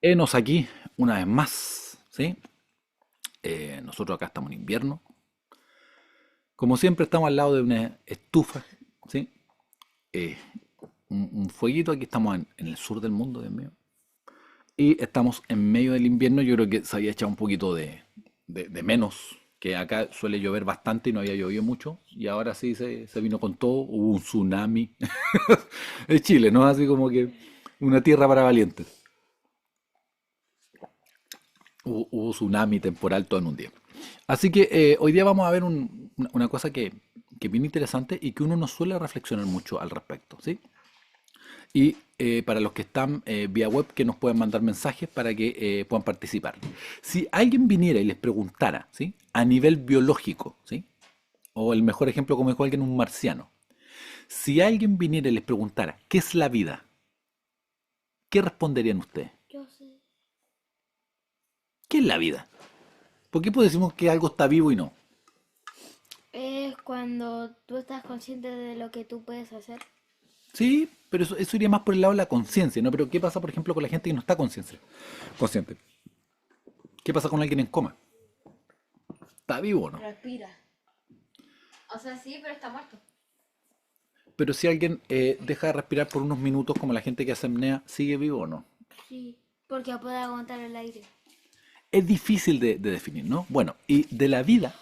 Enos aquí una vez más, ¿sí? Nosotros acá estamos en invierno. Como siempre estamos al lado de una estufa, ¿sí? Eh, un fueguito, aquí estamos en el sur del mundo, Dios mío. Y estamos en medio del invierno, yo creo que se había echado un poquito de menos, que acá suele llover bastante y no había llovido mucho, y ahora sí se vino con todo, hubo un tsunami. Es Chile, ¿no? Así como que una tierra para valientes. Hubo tsunami temporal todo en un día. Así que hoy día vamos a ver una cosa que es bien interesante y que uno no suele reflexionar mucho al respecto, ¿sí? Y para los que están vía web, que nos pueden mandar mensajes para que puedan participar. Si alguien viniera y les preguntara, ¿sí? A nivel biológico, ¿sí? O el mejor ejemplo, como dijo alguien, un marciano. Si alguien viniera y les preguntara, ¿qué es la vida? ¿Qué responderían ustedes? Yo sé. ¿Qué es la vida? ¿Por qué podemos decir que algo está vivo y no? Es cuando tú estás consciente de lo que tú puedes hacer. Sí, pero eso iría más por el lado de la conciencia, ¿no? Pero ¿qué pasa, por ejemplo, con la gente que no está consciente? ¿Qué pasa con alguien en coma? ¿Está vivo o no? Respira. O sea, sí, pero está muerto. Pero si alguien deja de respirar por unos minutos, como la gente que hace apnea, ¿sigue vivo o no? Sí, porque puede aguantar el aire. Es difícil de definir, ¿no? Bueno, y de la vida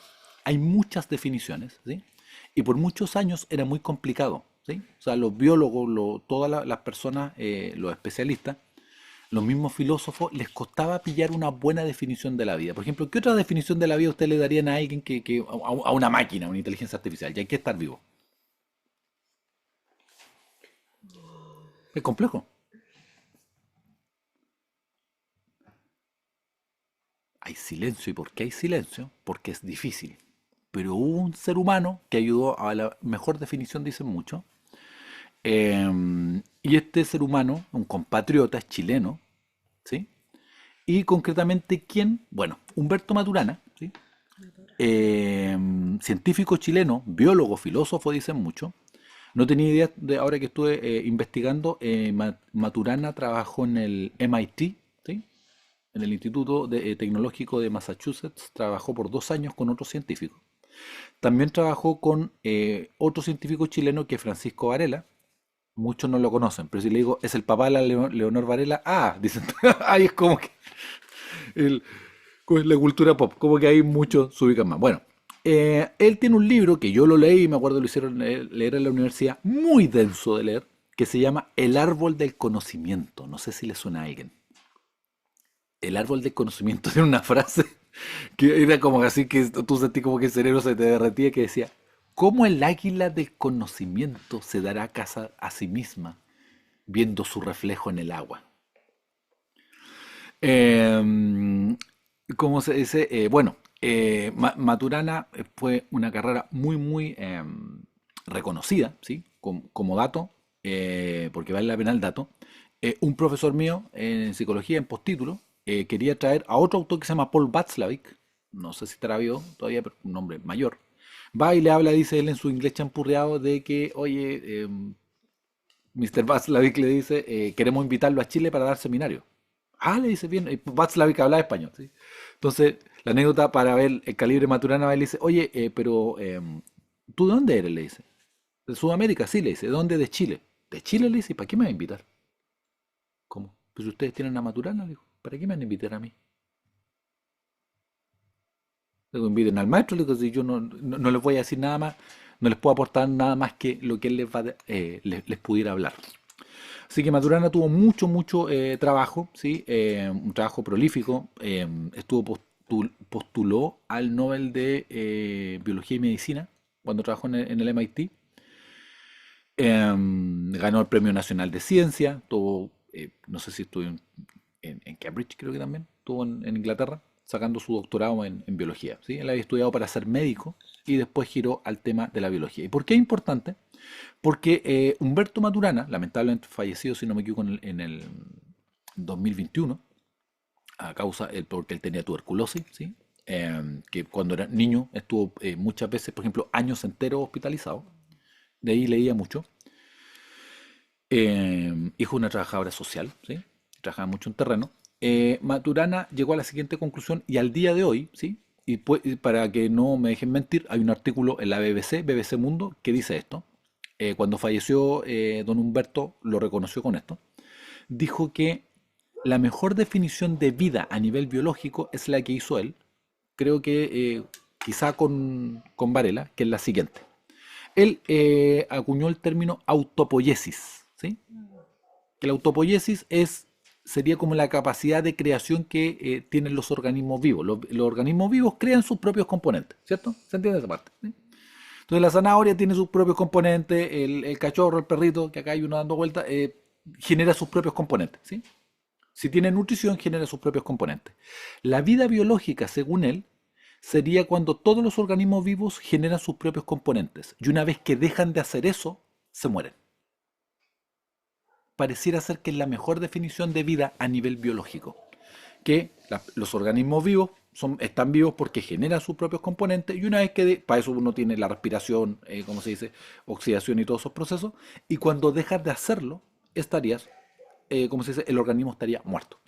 hay muchas definiciones, ¿sí? Y por muchos años era muy complicado, ¿sí? O sea, los biólogos, todas las personas, los especialistas, los mismos filósofos, les costaba pillar una buena definición de la vida. Por ejemplo, ¿qué otra definición de la vida usted le darían a alguien a una máquina, a una inteligencia artificial? Ya hay que estar vivo. Es complejo. Hay silencio. ¿Y por qué hay silencio? Porque es difícil. Pero hubo un ser humano que ayudó a la mejor definición, dicen muchos. Y este ser humano, un compatriota, es chileno, ¿sí? Y concretamente, ¿quién? Bueno, Humberto Maturana, ¿sí? Científico chileno, biólogo, filósofo, dicen mucho. No tenía idea de ahora que estuve investigando. Maturana trabajó en el MIT, ¿sí? En el Instituto Tecnológico de Massachusetts. Trabajó por 2 años con otros científicos. También trabajó con otro científico chileno que es Francisco Varela. Muchos no lo conocen, pero si le digo es el papá de la Leonor Varela, dicen, ahí es como que el, con la cultura pop, como que hay muchos se ubican más. Bueno, él tiene un libro que yo lo leí, me acuerdo lo hicieron leer en la universidad, muy denso de leer, que se llama El árbol del conocimiento. No sé si le suena a alguien. El árbol del conocimiento tiene una frase que era como así que tú sentí como que el cerebro se te derretía, que decía, ¿cómo el águila del conocimiento se dará caza a sí misma viendo su reflejo en el agua? Eh, ¿Cómo se dice? Bueno, Maturana fue una carrera muy reconocida, ¿sí? Como dato, porque vale la pena el dato. Un profesor mío en psicología, en postítulo, quería traer a otro autor que se llama Paul Václavic, no sé si estará vivo todavía, pero un hombre mayor. Va y le habla, dice él en su inglés champurreado, de que, oye, Mr. Václavic le dice, queremos invitarlo a Chile para dar seminario. Le dice bien, Václavic hablaba español, ¿sí? Entonces, la anécdota para ver el calibre Maturana va y le dice, oye, pero ¿tú de dónde eres? Le dice. De Sudamérica, sí, le dice. ¿De dónde? De Chile. ¿De Chile? Le dice, ¿para qué me va a invitar? ¿Cómo? Pues si ustedes tienen a Maturana, le dijo, ¿para qué me van a invitar a mí? Le digo, inviten al maestro, le digo, si yo no les voy a decir nada más, no les puedo aportar nada más que lo que él les pudiera hablar. Así que Maturana tuvo mucho trabajo, ¿sí? Un trabajo prolífico. Postuló al Nobel de Biología y Medicina cuando trabajó en el MIT. Ganó el Premio Nacional de Ciencia. No sé si estuvo en Cambridge, creo que también. Estuvo en Inglaterra sacando su doctorado en biología, ¿sí? Él había estudiado para ser médico y después giró al tema de la biología. ¿Y por qué es importante? Porque Humberto Maturana, lamentablemente fallecido, si no me equivoco, en el 2021, porque él tenía tuberculosis, ¿sí? Que cuando era niño estuvo muchas veces, por ejemplo, años enteros hospitalizado. De ahí leía mucho. Hijo de una trabajadora social, ¿sí? Trabajaba mucho en terreno. Maturana llegó a la siguiente conclusión y al día de hoy, ¿sí? Y para que no me dejen mentir, hay un artículo en la BBC, BBC Mundo, que dice esto. Cuando falleció don Humberto, lo reconoció con esto. Dijo que la mejor definición de vida a nivel biológico es la que hizo él, creo que quizá con Varela, que es la siguiente. Él acuñó el término autopoiesis, ¿sí? Que la autopoiesis sería como la capacidad de creación que tienen los organismos vivos. Los organismos vivos crean sus propios componentes, ¿cierto? ¿Se entiende esa parte? ¿Sí? Entonces la zanahoria tiene sus propios componentes, el cachorro, el perrito, que acá hay uno dando vuelta, genera sus propios componentes, ¿sí? Si tiene nutrición, genera sus propios componentes. La vida biológica, según él, sería cuando todos los organismos vivos generan sus propios componentes. Y una vez que dejan de hacer eso, se mueren. Pareciera ser que es la mejor definición de vida a nivel biológico. Que los organismos vivos están vivos porque generan sus propios componentes y una vez para eso uno tiene la respiración, ¿cómo se dice? Oxidación y todos esos procesos. Y cuando dejas de hacerlo, estarías, ¿cómo se dice? El organismo estaría muerto.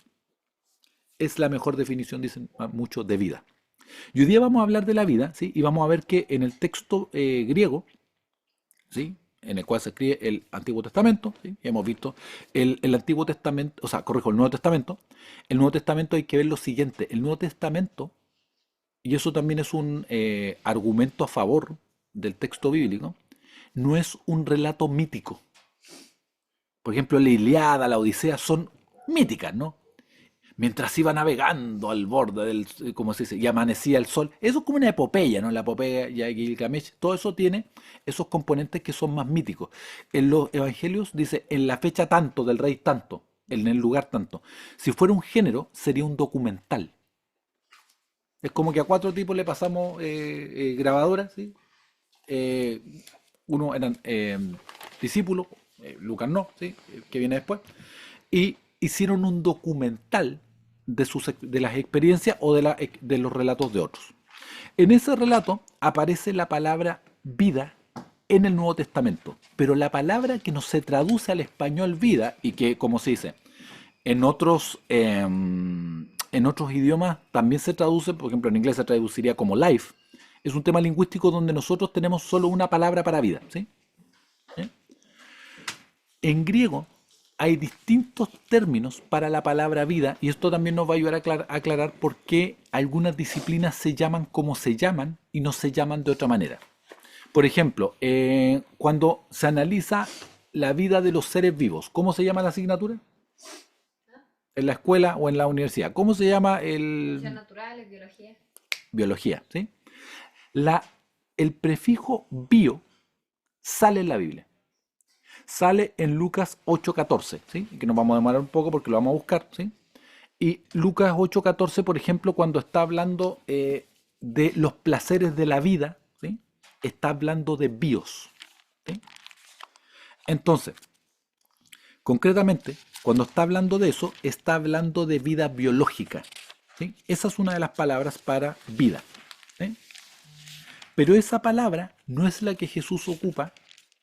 Es la mejor definición, dicen muchos, de vida. Y hoy día vamos a hablar de la vida, ¿sí? Y vamos a ver que en el texto griego, ¿sí? En el cual se escribe el Antiguo Testamento, ¿sí? Y hemos visto el Antiguo Testamento, o sea, corrijo, el Nuevo Testamento. El Nuevo Testamento hay que ver lo siguiente, el Nuevo Testamento, y eso también es un argumento a favor del texto bíblico, no es un relato mítico. Por ejemplo, la Ilíada, la Odisea son míticas, ¿no? Mientras iba navegando al borde del, como se dice, y amanecía el sol. Eso es como una epopeya, ¿no? La epopeya de Gilgamesh, todo eso tiene esos componentes que son más míticos. En los evangelios dice, en la fecha tanto, del rey tanto, en el lugar tanto. Si fuera un género, sería un documental. Es como que a 4 tipos le pasamos grabadoras, ¿sí? Eh, Uno eran discípulos, Lucas no, ¿sí? Que viene después, y hicieron un documental de las experiencias o de los relatos de otros. En ese relato aparece la palabra vida en el Nuevo Testamento, pero la palabra que no se traduce al español vida y que, como se dice, en otros idiomas también se traduce, por ejemplo en inglés se traduciría como life, es un tema lingüístico donde nosotros tenemos solo una palabra para vida, ¿sí? ¿Eh? En griego hay distintos términos para la palabra vida y esto también nos va a ayudar a aclarar por qué algunas disciplinas se llaman como se llaman y no se llaman de otra manera. Por ejemplo, cuando se analiza la vida de los seres vivos, ¿cómo se llama la asignatura? En la escuela o en la universidad. ¿Cómo se llama Ciencias el naturales, biología. biología? ¿Sí? La, el prefijo bio sale en la Biblia. Sale en Lucas 8:14, ¿sí? Que nos vamos a demorar un poco porque lo vamos a buscar, ¿sí? Y Lucas 8:14, por ejemplo, cuando está hablando de los placeres de la vida, ¿sí? Está hablando de bios, ¿sí? Entonces, concretamente, cuando está hablando de eso, está hablando de vida biológica, ¿sí? Esa es una de las palabras para vida, ¿sí? Pero esa palabra no es la que Jesús ocupa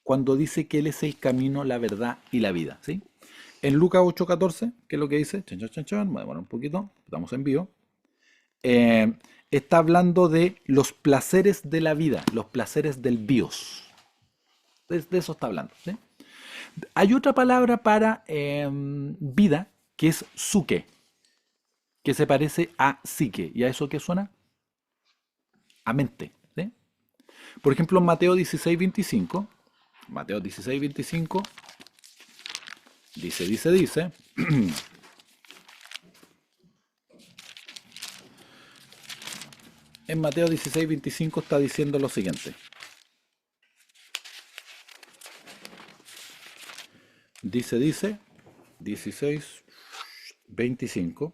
cuando dice que Él es el camino, la verdad y la vida, ¿sí? En Lucas 8:14, ¿qué es lo que dice? Chan, chan, chan, chan, me demoro un poquito, estamos en vivo. Eh, Está hablando de los placeres de la vida, los placeres del bios. De eso está hablando, ¿sí? Hay otra palabra para vida que es suke, que se parece a psique. ¿Y a eso qué suena? A mente, ¿sí? Por ejemplo, en Mateo 16:25, Mateo 16:25, dice, en Mateo 16:25 está diciendo lo siguiente. Dice, 16:25.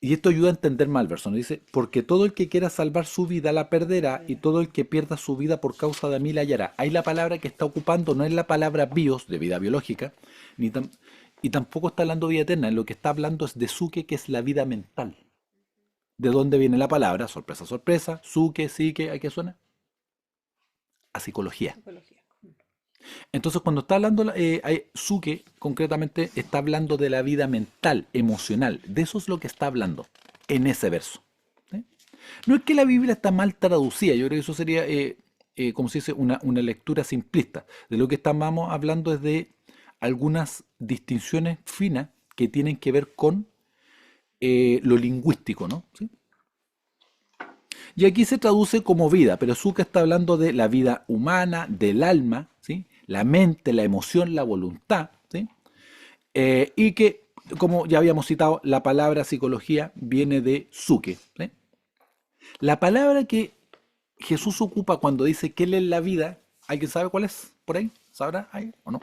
Y esto ayuda a entender mal el verso. ¿No? Dice, porque todo el que quiera salvar su vida la perderá, y todo el que pierda su vida por causa de mí la hallará. Ahí la palabra que está ocupando no es la palabra bios, de vida biológica, y tampoco está hablando de vida eterna. Lo que está hablando es de suke, que es la vida mental. ¿De dónde viene la palabra? Sorpresa, sorpresa. Suke, psique, ¿a qué suena? A psicología. Psicología. Entonces, cuando está hablando Suke, concretamente está hablando de la vida mental, emocional. De eso es lo que está hablando en ese verso. ¿Sí? No es que la Biblia está mal traducida, yo creo que eso sería, como se dice, una lectura simplista. De lo que estamos hablando es de algunas distinciones finas que tienen que ver con lo lingüístico, ¿no? ¿Sí? Y aquí se traduce como vida, pero Zucca está hablando de la vida humana, del alma, ¿sí? La mente, la emoción, la voluntad, ¿sí? Y que, como ya habíamos citado, la palabra psicología viene de Suke, ¿sí? La palabra que Jesús ocupa cuando dice que Él es la vida, ¿alguien sabe cuál es por ahí? ¿Sabrá ahí o no?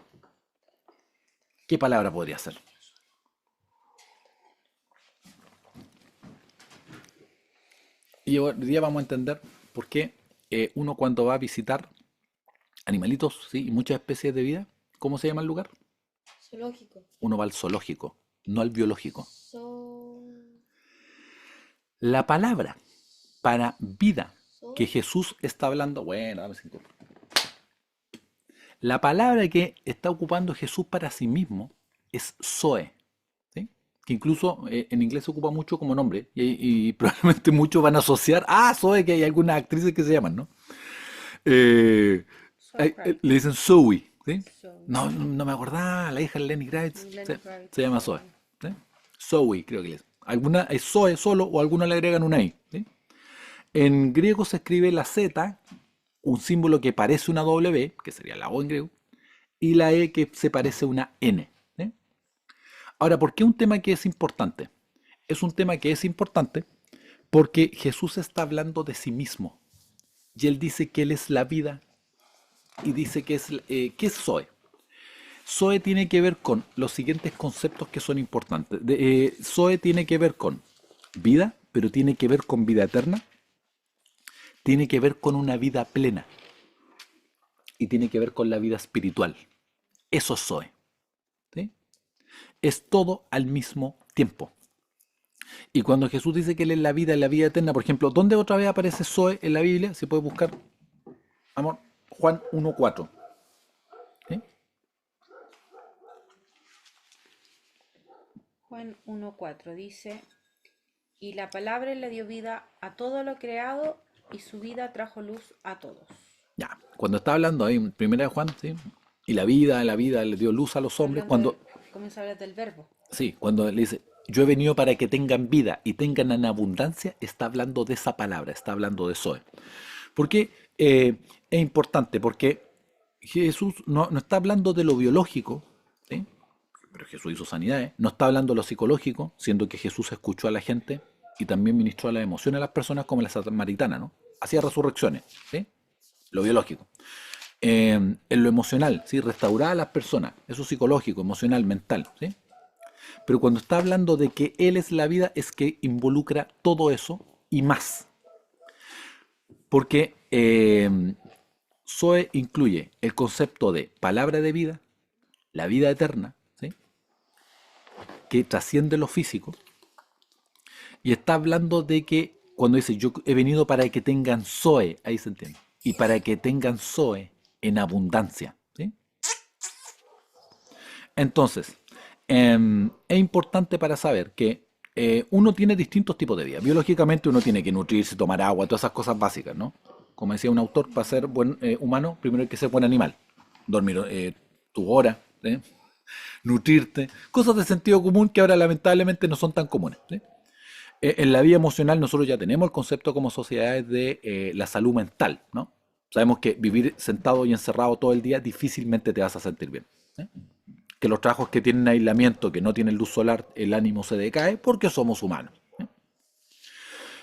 ¿Qué palabra podría ser? Y hoy día vamos a entender por qué uno cuando va a visitar animalitos, ¿sí? Y muchas especies de vida, ¿cómo se llama el lugar? Zoológico. Uno va al zoológico, no al biológico. So, La palabra para vida que so, Jesús está hablando, bueno, dame 5. La palabra que está ocupando Jesús para sí mismo es Zoe, ¿sí? Que incluso en inglés se ocupa mucho como nombre y probablemente muchos van a asociar, Zoe, que hay algunas actrices que se llaman, ¿no? Eh, le dicen Zoe, ¿sí? so. No, no me acordaba, la hija de Lenny Kravitz Lenny Kravitz, se llama Zoe, so. ¿sí? Zoe, creo que le dicen. Alguna es Zoe solo o alguna le agregan una I, ¿sí? En griego se escribe la Z, un símbolo que parece una W, que sería la O en griego, y la E que se parece a una N, ¿sí? Ahora, ¿por qué un tema que es importante? Es un tema que es importante porque Jesús está hablando de sí mismo y él dice que él es la vida y dice que es ¿qué es Zoe? Zoe tiene que ver con los siguientes conceptos que son importantes. Zoe tiene que ver con vida, pero tiene que ver con vida eterna, tiene que ver con una vida plena y tiene que ver con la vida espiritual. Eso es Zoe, ¿sí? Es todo al mismo tiempo. Y cuando Jesús dice que Él es la vida y la vida eterna, por ejemplo, ¿dónde otra vez aparece Zoe en la Biblia? Se puede buscar, amor, Juan 1.4. ¿Sí? Juan 1:4 dice, y la palabra le dio vida a todo lo creado y su vida trajo luz a todos. Ya, cuando está hablando ahí en primera de Juan, ¿sí? Y la vida le dio luz a los hombres, Hablando cuando, comienza a hablar del verbo. sí, cuando le dice, yo he venido para que tengan vida y tengan en abundancia, está hablando de esa palabra, está hablando de Zoe. Porque es importante, porque Jesús no está hablando de lo biológico, ¿sí? Pero Jesús hizo sanidades, no está hablando de lo psicológico, siendo que Jesús escuchó a la gente y también ministró a las emociones de las personas como la samaritana, ¿no? Hacía resurrecciones, ¿sí? Lo biológico. En lo emocional, ¿sí? Restaurar a las personas, eso es psicológico, emocional, mental, ¿sí? Pero cuando está hablando de que Él es la vida, es que involucra todo eso y más. Porque Zoe incluye el concepto de palabra de vida, la vida eterna, ¿sí? Que trasciende lo físico, y está hablando de que cuando dice yo he venido para que tengan Zoe, ahí se entiende, y para que tengan Zoe en abundancia, ¿sí? Entonces, es importante para saber que uno tiene distintos tipos de vida. Biológicamente uno tiene que nutrirse, tomar agua, todas esas cosas básicas, ¿no? Como decía un autor, para ser buen humano, primero hay que ser buen animal. Dormir tu hora, ¿sí? Nutrirte, cosas de sentido común que ahora lamentablemente no son tan comunes, ¿sí? En la vida emocional nosotros ya tenemos el concepto como sociedades de la salud mental, ¿no? Sabemos que vivir sentado y encerrado todo el día difícilmente te vas a sentir bien, ¿sí? Que los trabajos que tienen aislamiento, que no tienen luz solar, el ánimo se decae porque somos humanos, ¿sí?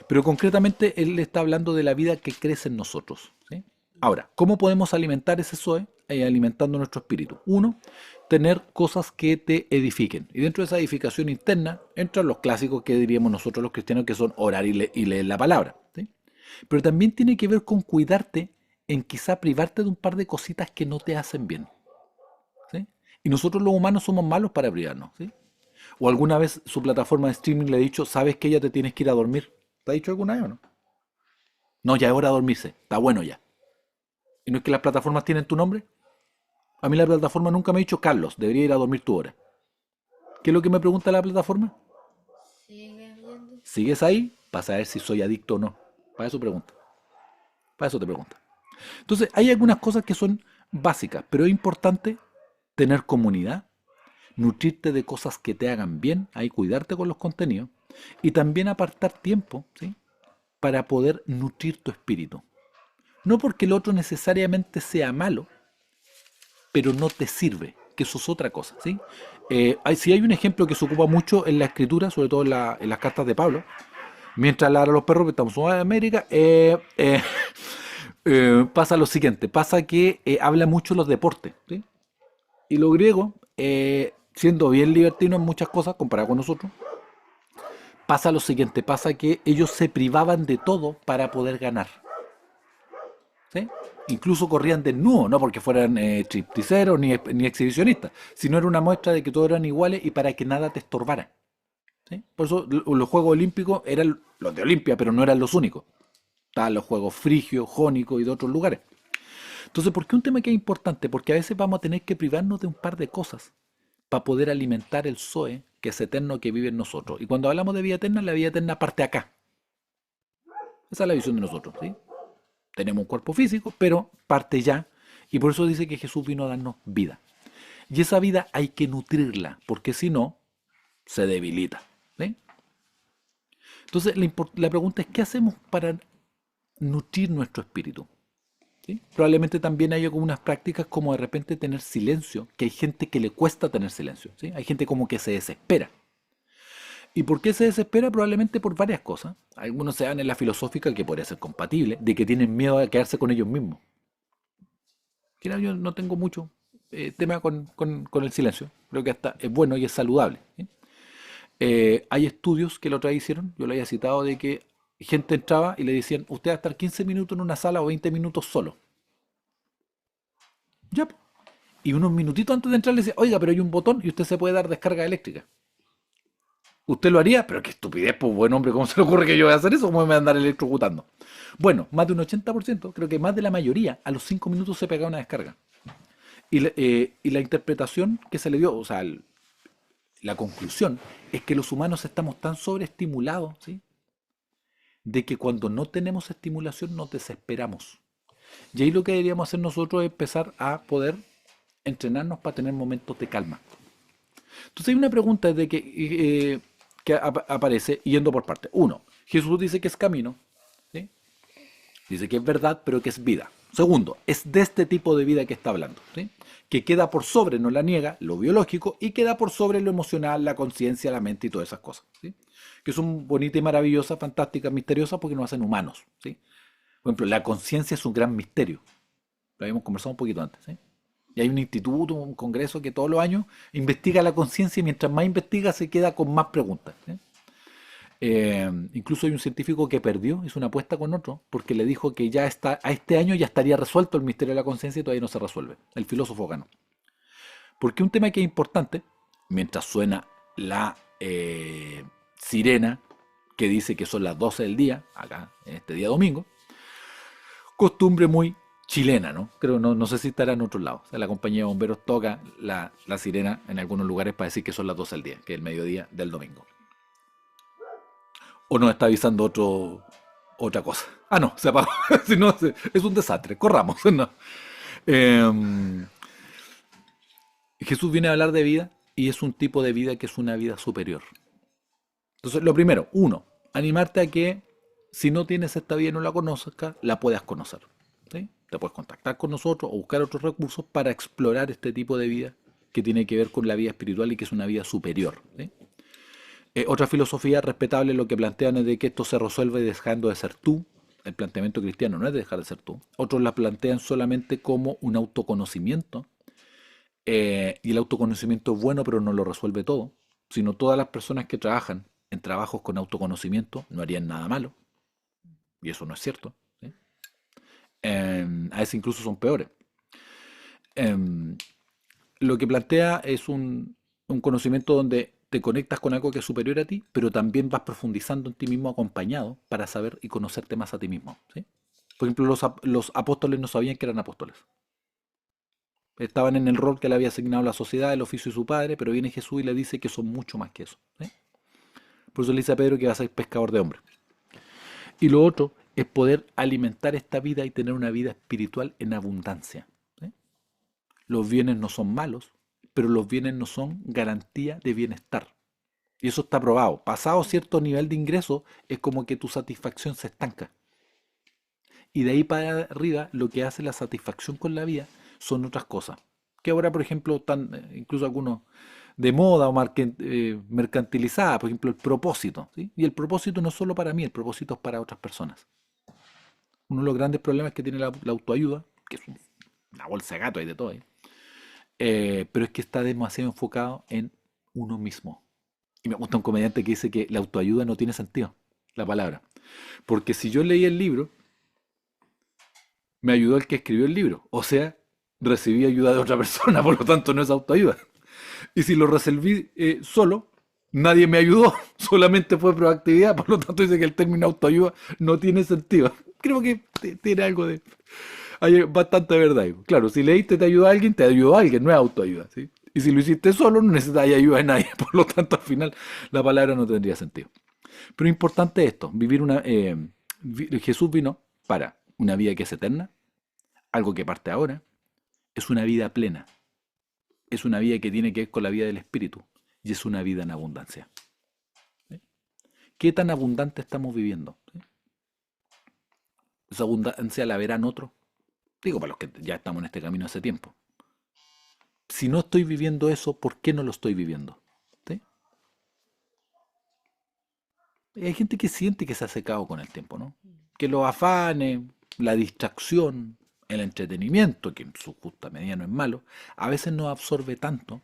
Pero concretamente él está hablando de la vida que crece en nosotros, ¿sí? Ahora, ¿cómo podemos alimentar ese Zoe? Alimentando nuestro espíritu. Uno, tener cosas que te edifiquen. Y dentro de esa edificación interna entran los clásicos que diríamos nosotros los cristianos, que son orar y leer la palabra, ¿sí? Pero también tiene que ver con cuidarte en quizá privarte de un par de cositas que no te hacen bien, ¿sí? Y nosotros los humanos somos malos para privarnos, ¿sí? O alguna vez su plataforma de streaming le ha dicho, sabes que ya te tienes que ir a dormir. ¿Te ha dicho alguna vez o no? No, ya es hora de dormirse, está bueno ya. ¿Y no es que las plataformas tienen tu nombre? A mí la plataforma nunca me ha dicho, Carlos, debería ir a dormir tu hora. ¿Qué es lo que me pregunta la plataforma? Sigue viendo. ¿Sigues ahí? Para saber si soy adicto o no. Para eso pregunta. Para eso te pregunta. Entonces, hay algunas cosas que son básicas, pero es importante tener comunidad, nutrirte de cosas que te hagan bien, ahí cuidarte con los contenidos, y también apartar tiempo, ¿sí? Para poder nutrir tu espíritu. No porque el otro necesariamente sea malo, pero no te sirve, que eso es otra cosa, ¿sí? Si hay un ejemplo que se ocupa mucho en la escritura, sobre todo en las cartas de Pablo, mientras ladra a los perros, que estamos en América, pasa lo siguiente, pasa que habla mucho los deportes, ¿sí? Y los griegos, siendo bien libertinos en muchas cosas, comparado con nosotros, pasa lo siguiente, pasa que ellos se privaban de todo para poder ganar, ¿sí? Incluso corrían desnudos, no porque fueran stripteaseros ni exhibicionistas, sino era una muestra de que todos eran iguales y para que nada te estorbara, ¿sí? Por eso los Juegos Olímpicos eran los de Olimpia, pero no eran los únicos. Estaban los Juegos Frigios, Jónicos y de otros lugares. Entonces, ¿por qué un tema que es importante? Porque a veces vamos a tener que privarnos de un par de cosas para poder alimentar el Zoe, que es eterno, que vive en nosotros. Y cuando hablamos de vida eterna, la vida eterna parte acá. Esa es la visión de nosotros, ¿sí? Tenemos un cuerpo físico, pero parte ya. Y por eso dice que Jesús vino a darnos vida. Y esa vida hay que nutrirla, porque si no, se debilita, ¿sí? Entonces, la pregunta es, ¿qué hacemos para nutrir nuestro espíritu? ¿Sí? Probablemente también haya como unas prácticas como de repente tener silencio, que hay gente que le cuesta tener silencio, ¿sí? Hay gente como que se desespera. ¿Y por qué se desespera? Probablemente por varias cosas. Algunos se dan en la filosófica, que podría ser compatible, de que tienen miedo a quedarse con ellos mismos. Mira, yo no tengo mucho tema con el silencio. Creo que hasta es bueno y es saludable, ¿sí? Hay estudios que lo otra vez hicieron, yo lo había citado, de que gente entraba y le decían, usted va a estar 15 minutos en una sala o 20 minutos solo. Ya, po. Y unos minutitos antes de entrar le decía, oiga, pero hay un botón y usted se puede dar descarga eléctrica. ¿Usted lo haría? Pero qué estupidez, pues buen hombre, ¿cómo se le ocurre que yo voy a hacer eso? ¿Cómo me voy a andar electrocutando? Bueno, más de un 80%, creo que más de la mayoría, a los 5 minutos se pegaba una descarga. Y la interpretación que se le dio, o sea, la conclusión, es que los humanos estamos tan sobreestimulados, ¿sí? De que cuando no tenemos estimulación nos desesperamos. Y ahí lo que deberíamos hacer nosotros es empezar a poder entrenarnos para tener momentos de calma. Entonces hay una pregunta de que aparece yendo por partes. Uno, Jesús dice que es camino, ¿sí? Dice que es verdad, pero que es vida. Segundo, es de este tipo de vida que está hablando, ¿sí? Que queda por sobre, no la niega, lo biológico, y queda por sobre lo emocional, la conciencia, la mente y todas esas cosas, ¿sí? Que son bonitas y maravillosas, fantásticas, misteriosas, porque nos hacen humanos, ¿sí? Por ejemplo, la conciencia es un gran misterio. Lo habíamos conversado un poquito antes, ¿sí? Y hay un instituto, un congreso que todos los años investiga la conciencia y mientras más investiga se queda con más preguntas, ¿sí? Incluso hay un científico que perdió, hizo una apuesta con otro, porque le dijo que ya está, a este año ya estaría resuelto el misterio de la conciencia y todavía no se resuelve. El filósofo ganó. Porque un tema que es importante, mientras suena la sirena que dice que son las 12 del día, acá en este día domingo, costumbre muy chilena, ¿no? Creo, no sé si estará en otros lados. O sea, la compañía de bomberos toca la sirena en algunos lugares para decir que son las 12 del día, que es el mediodía del domingo. O nos está avisando otra cosa. Ah, no, se apagó. Si no, es un desastre. Corramos. No. Eh, Jesús viene a hablar de vida y es un tipo de vida que es una vida superior. Entonces, lo primero, uno, animarte a que si no tienes esta vida y no la conozcas, la puedas conocer, ¿sí? Te puedes contactar con nosotros o buscar otros recursos para explorar este tipo de vida que tiene que ver con la vida espiritual y que es una vida superior, ¿sí? Otra filosofía respetable lo que plantean es de que esto se resuelve dejando de ser tú. El planteamiento cristiano no es de dejar de ser tú. Otros la plantean solamente como un autoconocimiento. Y el autoconocimiento es bueno, pero no lo resuelve todo. Sino todas las personas que trabajan en trabajos con autoconocimiento no harían nada malo. Y eso no es cierto, ¿sí? A veces incluso son peores. Em, lo que plantea es un conocimiento donde te conectas con algo que es superior a ti, pero también vas profundizando en ti mismo acompañado para saber y conocerte más a ti mismo, ¿sí? Por ejemplo, los apóstoles no sabían que eran apóstoles. Estaban en el rol que le había asignado la sociedad, el oficio de su padre, pero viene Jesús y le dice que son mucho más que eso. ¿Sí? Por eso le dice a Pedro que va a ser pescador de hombres. Y lo otro es poder alimentar esta vida y tener una vida espiritual en abundancia. ¿Sí? Los bienes no son malos, pero los bienes no son garantía de bienestar. Y eso está probado. Pasado cierto nivel de ingreso, es como que tu satisfacción se estanca. Y de ahí para arriba, lo que hace la satisfacción con la vida son otras cosas. Que ahora, por ejemplo, están incluso algunos de moda o mercantilizadas, por ejemplo, el propósito. ¿Sí? Y el propósito no es solo para mí, el propósito es para otras personas. Uno de los grandes problemas que tiene la autoayuda, que es una bolsa de gato, hay de todo ahí, pero es que está demasiado enfocado en uno mismo. Y me gusta un comediante que dice que la autoayuda no tiene sentido, la palabra. Porque si yo leí el libro, me ayudó el que escribió el libro. O sea, recibí ayuda de otra persona, por lo tanto no es autoayuda. Y si lo resolví solo, nadie me ayudó, solamente fue proactividad, por lo tanto dice que el término autoayuda no tiene sentido. Creo que tiene algo de... Hay bastante verdad ahí. Claro, si leíste te ayudó a alguien, te ayudó a alguien, no es autoayuda, ¿sí? Y si lo hiciste solo, no necesitas ayuda de nadie, por lo tanto al final la palabra no tendría sentido. Pero importante esto, Jesús vino para una vida que es eterna, algo que parte ahora, es una vida plena, es una vida que tiene que ver con la vida del Espíritu y es una vida en abundancia. ¿Sí? ¿Qué tan abundante estamos viviendo? ¿Sí? ¿Esa abundancia la verán otros? Digo, para los que ya estamos en este camino hace tiempo. Si no estoy viviendo eso, ¿por qué no lo estoy viviendo? ¿Sí? Hay gente que siente que se ha secado con el tiempo, ¿no? Que los afanes, la distracción, el entretenimiento, que en su justa medida no es malo, a veces nos absorbe tanto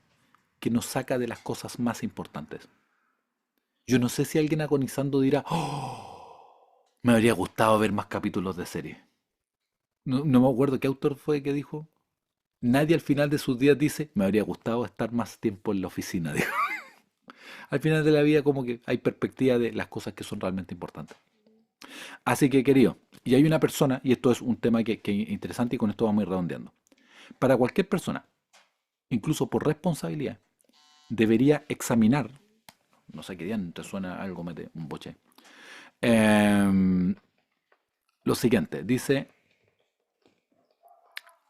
que nos saca de las cosas más importantes. Yo no sé si alguien agonizando dirá, oh, me habría gustado ver más capítulos de serie. No me acuerdo qué autor fue que dijo, nadie al final de sus días dice, me habría gustado estar más tiempo en la oficina, dijo. Al final de la vida como que hay perspectiva de las cosas que son realmente importantes. Así que, querido, y hay una persona, y esto es un tema que es interesante y con esto vamos a ir redondeando. Para cualquier persona, incluso por responsabilidad, debería examinar, no sé qué día te suena algo, mete un boche. Lo siguiente, dice,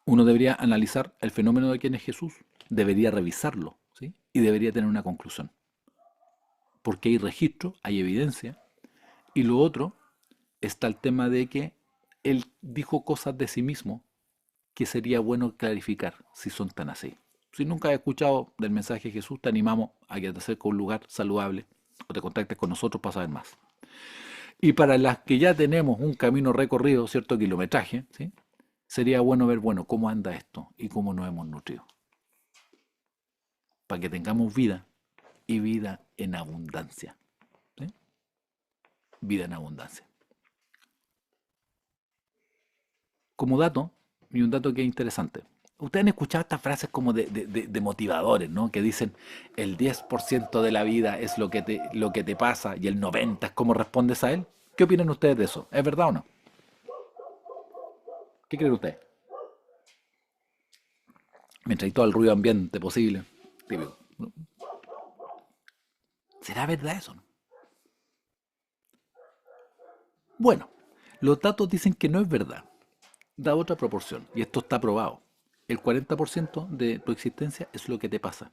uno debería analizar el fenómeno de quién es Jesús, debería revisarlo, ¿sí? Y debería tener una conclusión. Porque hay registro, hay evidencia, y lo otro está el tema de que él dijo cosas de sí mismo que sería bueno clarificar si son tan así. Si nunca has escuchado del mensaje de Jesús, te animamos a que te acerques a un lugar saludable o te contactes con nosotros para saber más. Y para las que ya tenemos un camino recorrido, cierto kilometraje, ¿sí? Sería bueno ver, bueno, cómo anda esto y cómo nos hemos nutrido. Para que tengamos vida y vida en abundancia. ¿Sí? Vida en abundancia. Como dato, y un dato que es interesante, ustedes han escuchado estas frases como de motivadores, ¿no? Que dicen, el 10% de la vida es lo que te pasa y el 90% es cómo respondes a él. ¿Qué opinan ustedes de eso? ¿Es verdad o no? ¿Qué creen ustedes? Mientras hay todo el ruido ambiente posible. Típico, ¿no? ¿Será verdad eso, no? Bueno, los datos dicen que no es verdad. Da otra proporción, y esto está probado. El 40% de tu existencia es lo que te pasa,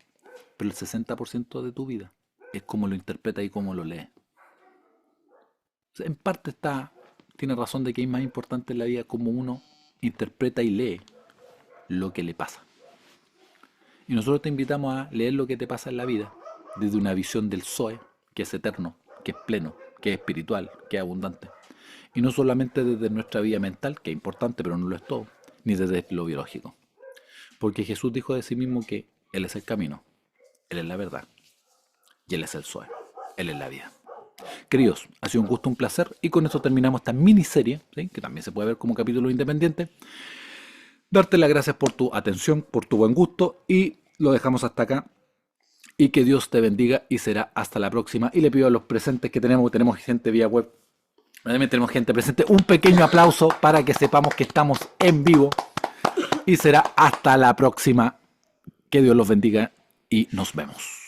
pero el 60% de tu vida es cómo lo interpretas y cómo lo lees. O sea, en parte tiene razón de que es más importante en la vida cómo uno interpreta y lee lo que le pasa. Y nosotros te invitamos a leer lo que te pasa en la vida desde una visión del Zoe, que es eterno, que es pleno, que es espiritual, que es abundante. Y no solamente desde nuestra vida mental, que es importante, pero no lo es todo, ni desde lo biológico. Porque Jesús dijo de sí mismo que Él es el camino, Él es la verdad, y Él es el Zoe, Él es la vida. Queridos, ha sido un gusto, un placer, y con esto terminamos esta miniserie, ¿sí? Que también se puede ver como capítulo independiente. Darte las gracias por tu atención, por tu buen gusto, y lo dejamos hasta acá. Y que Dios te bendiga y será hasta la próxima. Y le pido a los presentes que tenemos gente vía web, también tenemos gente presente, un pequeño aplauso para que sepamos que estamos en vivo. y será hasta la próxima. Que Dios los bendiga y nos vemos.